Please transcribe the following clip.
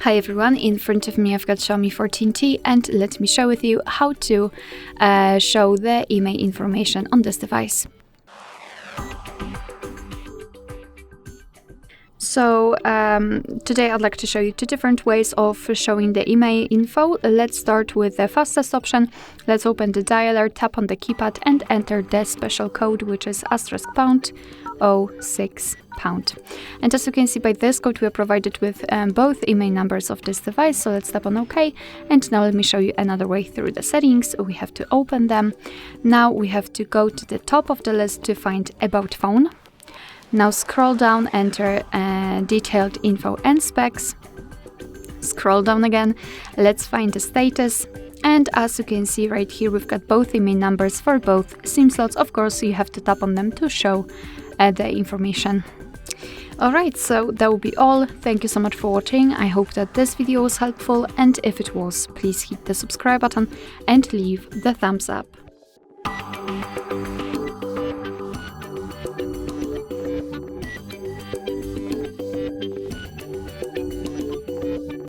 Hi everyone, in front of me I've got Xiaomi 14T and let me share with you how to show the IMEI information on this device. So today I'd like to show you two different ways of showing the IMEI info. Let's start with the fastest option. Let's open the dialer, tap on the keypad and enter the special code, which is *##06#. And as you can see by this code, we are provided with both IMEI numbers of this device. So let's tap on OK. And now let me show you another way through the settings. We have to open them. Now we have to go to the top of the list to find About Phone. Now scroll down, enter detailed info and specs. Scroll down again, let's find the status. And as you can see right here, we've got both IMEI numbers for both SIM slots. Of course, you have to tap on them to show the information. Alright, so that will be all. Thank you so much for watching. I hope that this video was helpful, and if it was, please hit the subscribe button and leave the thumbs up.